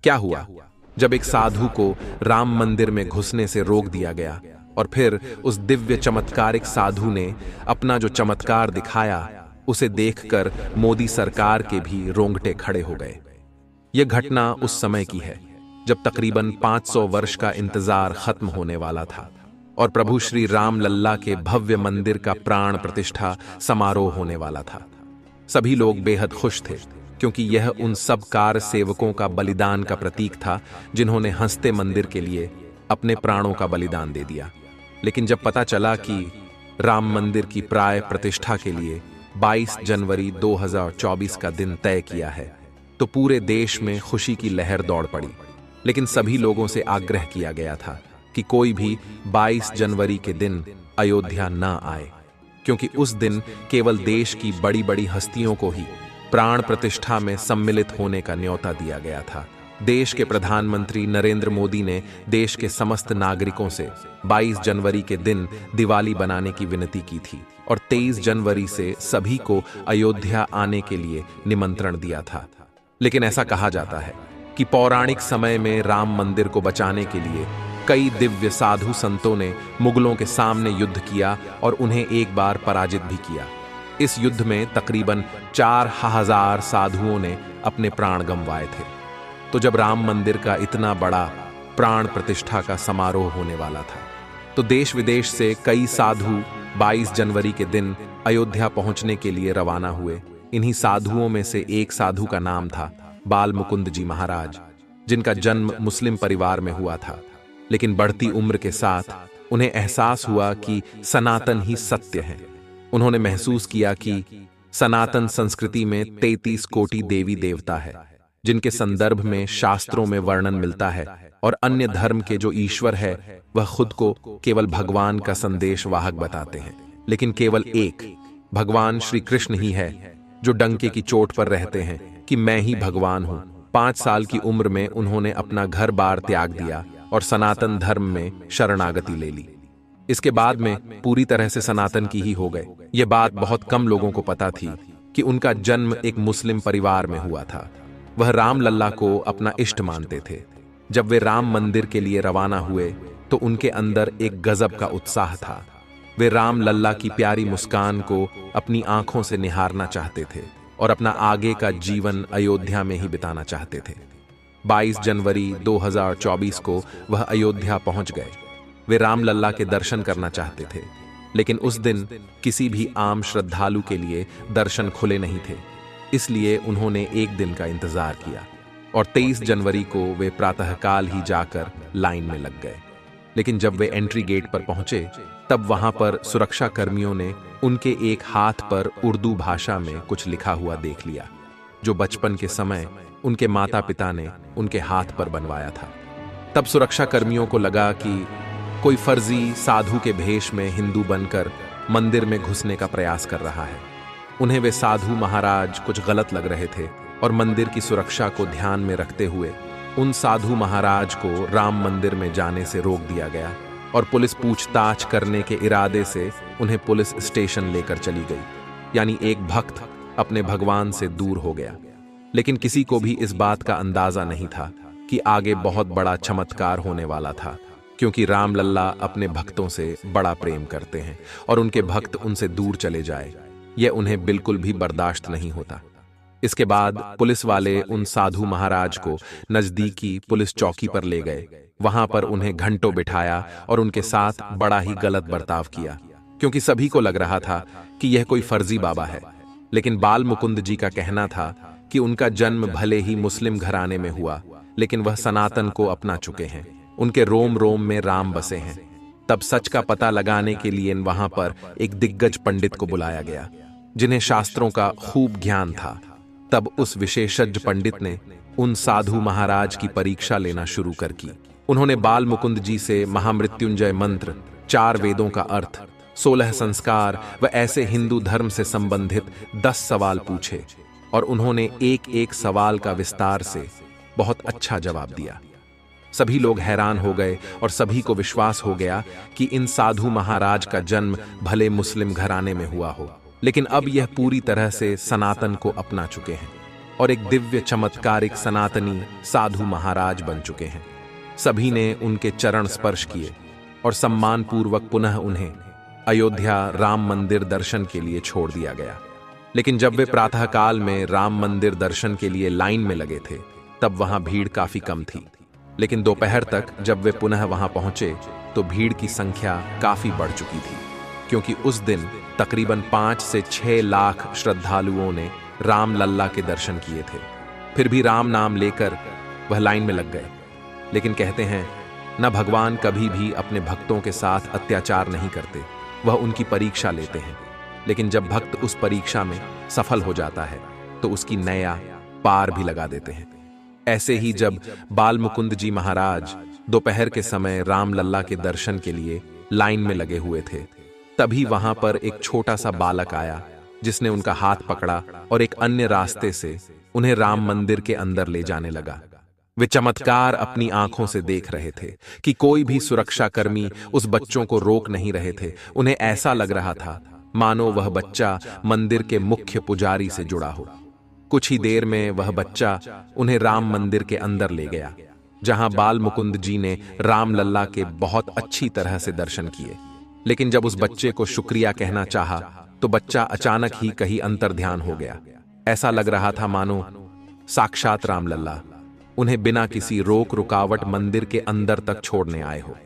क्या हुआ जब एक साधु को राम मंदिर में घुसने से रोक दिया गया और फिर उस दिव्य चमत्कारिक साधु ने अपना जो चमत्कार दिखाया उसे देखकर मोदी सरकार के भी रोंगटे खड़े हो गए। यह घटना उस समय की है जब तकरीबन 500 वर्ष का इंतजार खत्म होने वाला था और प्रभु श्री राम लल्ला के भव्य मंदिर का प्राण प्रतिष्ठा समारोह होने वाला था। सभी लोग बेहद खुश थे क्योंकि यह उन सब कार सेवकों का बलिदान का प्रतीक था जिन्होंने हंसते मंदिर के लिए अपने प्राणों का बलिदान दे दिया। लेकिन जब पता चला कि राम मंदिर की प्राय प्रतिष्ठा के लिए 22 जनवरी 2024 का दिन तय किया है तो पूरे देश में खुशी की लहर दौड़ पड़ी। लेकिन सभी लोगों से आग्रह किया गया था कि कोई भी 22 जनवरी के दिन अयोध्या न आए, क्योंकि उस दिन केवल देश की बड़ी बड़ी हस्तियों को ही प्राण प्रतिष्ठा में सम्मिलित होने का न्योता दिया गया था। देश के प्रधानमंत्री नरेंद्र मोदी ने देश के समस्त नागरिकों से 22 जनवरी के दिन दिवाली बनाने की विनती की थी और 23 जनवरी से सभी को अयोध्या आने के लिए निमंत्रण दिया था। लेकिन ऐसा कहा जाता है कि पौराणिक समय में राम मंदिर को बचाने के लिए कई दिव्य साधु संतों ने मुगलों के सामने युद्ध किया और उन्हें एक बार पराजित भी किया। इस युद्ध में तकरीबन 4000 साधुओं ने अपने प्राण गंवाए थे। तो जब राम मंदिर का इतना बड़ा प्राण प्रतिष्ठा का समारोह होने वाला था तो देश विदेश से कई साधु 22 जनवरी के दिन अयोध्या पहुंचने के लिए रवाना हुए। इन्हीं साधुओं में से एक साधु का नाम था बाल मुकुंद जी महाराज, जिनका जन्म मुस्लिम परिवार में हुआ था। लेकिन बढ़ती उम्र के साथ उन्हें एहसास हुआ कि सनातन ही सत्य है। उन्होंने महसूस किया कि सनातन संस्कृति में 33 कोटि देवी देवता है जिनके संदर्भ में शास्त्रों में वर्णन मिलता है और अन्य धर्म के जो ईश्वर है वह खुद को केवल भगवान का संदेश वाहक बताते हैं। लेकिन केवल एक भगवान श्री कृष्ण ही है जो डंके की चोट पर रहते हैं कि मैं ही भगवान हूं। 5 साल की उम्र में उन्होंने अपना घर बार त्याग दिया और सनातन धर्म में शरणागति ले ली। इसके बाद में पूरी तरह से सनातन की ही हो गए। यह बात बहुत कम लोगों को पता थी कि उनका जन्म एक मुस्लिम परिवार में हुआ था। वह राम लल्ला को अपना इष्ट मानते थे। जब वे राम मंदिर के लिए रवाना हुए तो उनके अंदर एक गजब का उत्साह था। वे राम लल्ला की प्यारी मुस्कान को अपनी आंखों से निहारना चाहते थे और अपना आगे का जीवन अयोध्या में ही बिताना चाहते थे। 22 जनवरी 2024 को वह अयोध्या पहुंच गए। वे राम लल्ला के दर्शन करना चाहते थे, लेकिन उस दिन किसी भी आम श्रद्धालु के लिए दर्शन खुले नहीं थे। इसलिए उन्होंने एक दिन का इंतजार किया और 23 जनवरी को वे प्रातःकाल ही जाकर लाइन में लग गए। लेकिन जब वे एंट्री गेट पर पहुंचे तब वहां पर सुरक्षा कर्मियों ने उनके एक हाथ पर उर्दू भाषा में कुछ लिखा हुआ देख लिया, जो बचपन के समय उनके माता पिता ने उनके हाथ पर बनवाया था। तब सुरक्षा कर्मियों को लगा कि कोई फर्जी साधु के भेष में हिंदू बनकर मंदिर में घुसने का प्रयास कर रहा है। उन्हें वे साधु महाराज कुछ गलत लग रहे थे और मंदिर की सुरक्षा को ध्यान में रखते हुए उन साधु महाराज को राम मंदिर में जाने से रोक दिया गया और पुलिस पूछताछ करने के इरादे से उन्हें पुलिस स्टेशन लेकर चली गई। यानी एक भक्त अपने भगवान से दूर हो गया। लेकिन किसी को भी इस बात का अंदाजा नहीं था कि आगे बहुत बड़ा चमत्कार होने वाला था, क्योंकि राम लल्ला अपने भक्तों से बड़ा प्रेम करते हैं और उनके भक्त उनसे दूर चले जाए यह उन्हें बिल्कुल भी बर्दाश्त नहीं होता। इसके बाद पुलिस वाले उन साधु महाराज को नजदीकी पुलिस चौकी पर ले गए। वहां पर उन्हें घंटों बिठाया और उनके साथ बड़ा ही गलत बर्ताव किया, क्योंकि सभी को लग रहा था कि यह कोई फर्जी बाबा है। लेकिन बाल मुकुंद जी का कहना था कि उनका जन्म भले ही मुस्लिम घराने में हुआ, लेकिन वह सनातन को अपना चुके हैं। उनके रोम रोम में राम बसे हैं। तब सच का पता लगाने के लिए वहां पर एक दिग्गज पंडित को बुलाया गया, जिन्हें शास्त्रों का खूब ज्ञान था। तब उस विशेषज्ञ पंडित ने उन साधु महाराज की परीक्षा लेना शुरू कर की। उन्होंने बाल मुकुंद जी से महामृत्युंजय मंत्र, 4 वेदों का अर्थ, 16 संस्कार व ऐसे हिंदू धर्म से संबंधित 10 सवाल पूछे और उन्होंने एक एक सवाल का विस्तार से बहुत अच्छा जवाब दिया। सभी लोग हैरान हो गए और सभी को विश्वास हो गया कि इन साधु महाराज का जन्म भले मुस्लिम घराने में हुआ हो, लेकिन अब यह पूरी तरह से सनातन को अपना चुके हैं। और एक दिव्य चमत्कारिक सनातनी साधु महाराज बन चुके हैं। सभी ने उनके चरण स्पर्श किए और सम्मान पूर्वक पुनः उन्हें अयोध्या राम मंदिर दर्शन के लिए छोड़ दिया गया। लेकिन जब वे प्रातःकाल में राम मंदिर दर्शन के लिए लाइन में लगे थे, तब वहां भीड़ काफी कम थी। लेकिन दोपहर तक जब वे पुनः वहां पहुंचे तो भीड़ की संख्या काफी बढ़ चुकी थी, क्योंकि उस दिन तकरीबन 5 से 6 लाख श्रद्धालुओं ने राम लल्ला के दर्शन किए थे। फिर भी राम नाम लेकर वह लाइन में लग गए। लेकिन कहते हैं, न भगवान कभी भी अपने भक्तों के साथ अत्याचार नहीं करते, वह उनकी परीक्षा लेते हैं। लेकिन जब भक्त उस परीक्षा में सफल हो जाता है तो उसकी नया पार भी लगा देते हैं। ऐसे ही जब बाल मुकुंद जी महाराज दोपहर के समय राम लल्ला के दर्शन के लिए लाइन में लगे हुए थे, तभी वहां पर एक छोटा सा बालक आया जिसने उनका हाथ पकड़ा और एक अन्य रास्ते से उन्हें राम मंदिर के अंदर ले जाने लगा। वे चमत्कार अपनी आंखों से देख रहे थे कि कोई भी सुरक्षाकर्मी उस बच्चों को रोक नहीं रहे थे। उन्हें ऐसा लग रहा था मानो वह बच्चा मंदिर के मुख्य पुजारी से जुड़ा हो। कुछ ही देर में वह बच्चा उन्हें राम मंदिर के अंदर ले गया, जहां बाल मुकुंद जी ने राम लल्ला के बहुत अच्छी तरह से दर्शन किए। लेकिन जब उस बच्चे को शुक्रिया कहना चाहा तो बच्चा अचानक ही कहीं अंतर्ध्यान हो गया। ऐसा लग रहा था मानो साक्षात राम लल्ला उन्हें बिना किसी रोक रुकावट मंदिर के अंदर तक छोड़ने आए हो।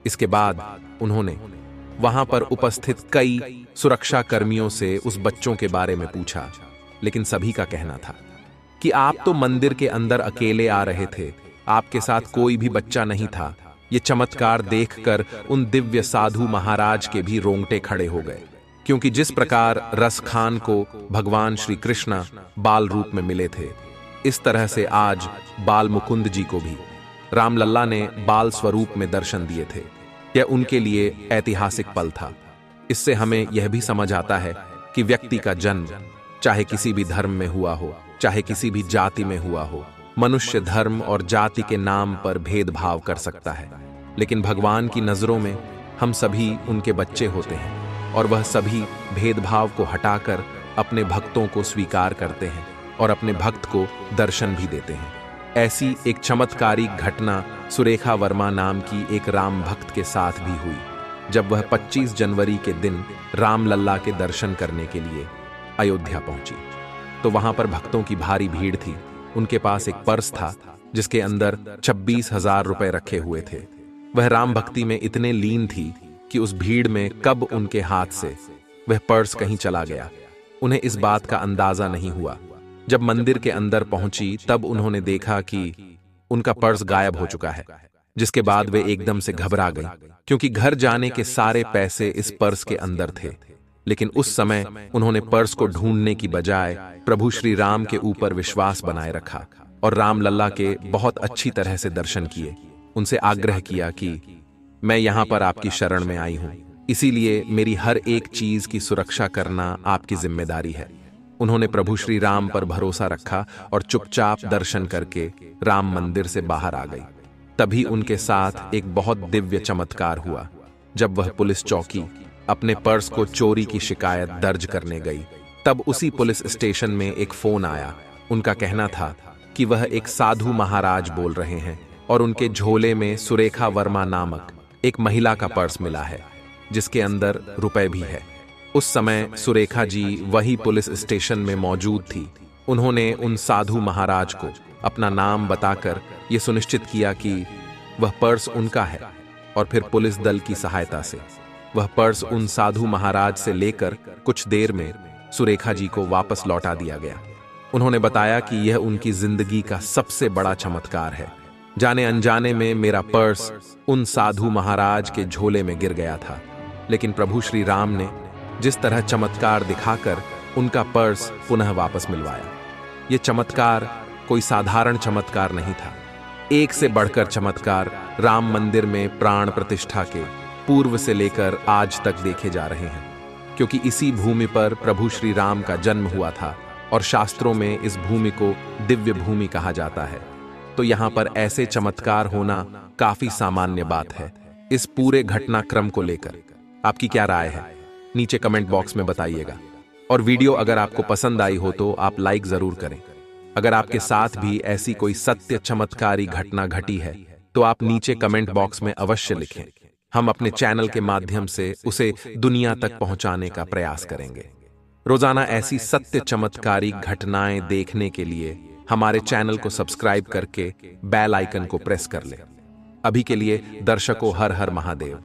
इसके बाद उन्होंने वहां पर उपस्थित कई सुरक्षा कर्मियों से उस बच्चों के बारे में पूछा, लेकिन सभी का कहना था कि आप तो मंदिर के अंदर अकेले आ रहे थे, आपके साथ कोई भी बच्चा नहीं था। ये चमत्कार देखकर उन दिव्य साधु महाराज के भी रोंगटे खड़े हो गए, क्योंकि जिस प्रकार रस खान को भगवान श्री कृष्ण बाल रूप में मिले थे, इस तरह से आज बाल मुकुंद जी को भी राम लल्ला ने बाल स्वरूप में दर्शन दिए थे। यह उनके लिए ऐतिहासिक पल था। इससे हमें यह भी समझ आता है कि व्यक्ति का जन्म चाहे किसी भी धर्म में हुआ हो, चाहे किसी भी जाति में हुआ हो, मनुष्य धर्म और जाति के नाम पर भेदभाव कर सकता है, लेकिन भगवान की नजरों में हम सभी उनके बच्चे होते हैं और वह सभी भेदभाव को हटाकर अपने भक्तों को स्वीकार करते हैं और अपने भक्त को दर्शन भी देते हैं। ऐसी एक चमत्कारिक घटना सुरेखा वर्मा नाम की एक राम भक्त के साथ भी हुई, जब वह 25 जनवरी के दिन राम लल्ला के दर्शन करने के लिए अयोध्या पहुंची। तो वहां पर भक्तों की भारी भीड़ थी। उनके पास एक पर्स था जिसके अंदर 26,000 रुपए रखे हुए थे। वह राम भक्ति में इतने लीन थी कि उस भीड़ में कब उनके हाथ से वह पर्स कहीं चला गया, उन्हें इस बात का अंदाजा नहीं हुआ। जब मंदिर के अंदर पहुंची तब उन्होंने देखा कि उनका पर्स गायब हो चुका है, जिसके बाद वे एकदम से घबरा गई, क्योंकि घर जाने के सारे पैसे इस पर्स के अंदर थे। लेकिन उस समय उन्होंने पर्स को ढूंढने की बजाय प्रभु श्री राम के ऊपर विश्वास बनाए रखा और राम लल्ला के बहुत अच्छी तरह से दर्शन किए। उनसे आग्रह किया कि मैं यहाँ पर आपकी शरण में आई हूँ, इसीलिए मेरी हर एक चीज की सुरक्षा करना आपकी जिम्मेदारी है। उन्होंने प्रभु श्री राम पर भरोसा रखा और चुपचाप दर्शन करके राम मंदिर से बाहर आ गई। तभी उनके साथ एक बहुत दिव्य चमत्कार हुआ। जब वह पुलिस चौकी अपने पर्स को चोरी की शिकायत दर्ज करने गई, तब उसी पुलिस स्टेशन में एक फोन आया। उनका कहना था कि वह एक साधु महाराज बोल रहे हैं और उनके झोले में सुरेखा वर्मा नामक एक महिला का पर्स मिला है, जिसके अंदर रुपए भी है। उस समय सुरेखा जी वही पुलिस स्टेशन में मौजूद थी। उन्होंने उन साधु महाराज को अपना नाम बताकर यह सुनिश्चित किया कि वह पर्स उनका है, और फिर पुलिस दल की सहायता से वह पर्स उन साधु महाराज से लेकर कुछ देर में सुरेखा जी को वापस लौटा दिया गया। उन्होंने बताया कि यह उनकी जिंदगी का सबसे बड़ा चमत्कार है। जाने अनजाने में मेरा पर्स उन साधु महाराज के झोले में गिर गया था, लेकिन प्रभु श्री राम ने जिस तरह चमत्कार दिखाकर उनका पर्स पुनः वापस मिलवाया। यह चमत्कार कोई साधारण चमत्कार नहीं था। एक से बढ़कर चमत्कार राम मंदिर में प्राण प्रतिष्ठा के पूर्व से लेकर आज तक देखे जा रहे हैं, क्योंकि इसी भूमि पर प्रभु श्री राम का जन्म हुआ था और शास्त्रों में इस भूमि को दिव्य भूमि कहा जाता है। तो यहाँ पर ऐसे चमत्कार होना काफी सामान्य बात है। इस पूरे घटनाक्रम को लेकर आपकी क्या राय है, नीचे कमेंट बॉक्स में बताइएगा। और वीडियो अगर आपको पसंद आई हो तो आप लाइक जरूर करें। अगर आपके साथ भी ऐसी कोई सत्य चमत्कारी घटना घटी है तो आप नीचे कमेंट बॉक्स में अवश्य लिखें। हम अपने चैनल के माध्यम से उसे दुनिया तक पहुंचाने का प्रयास करेंगे। रोजाना ऐसी सत्य चमत्कारी घटनाएं देखने के लिए हमारे चैनल को सब्सक्राइब करके बेल आइकन को प्रेस कर लें। अभी के लिए दर्शकों, हर हर महादेव।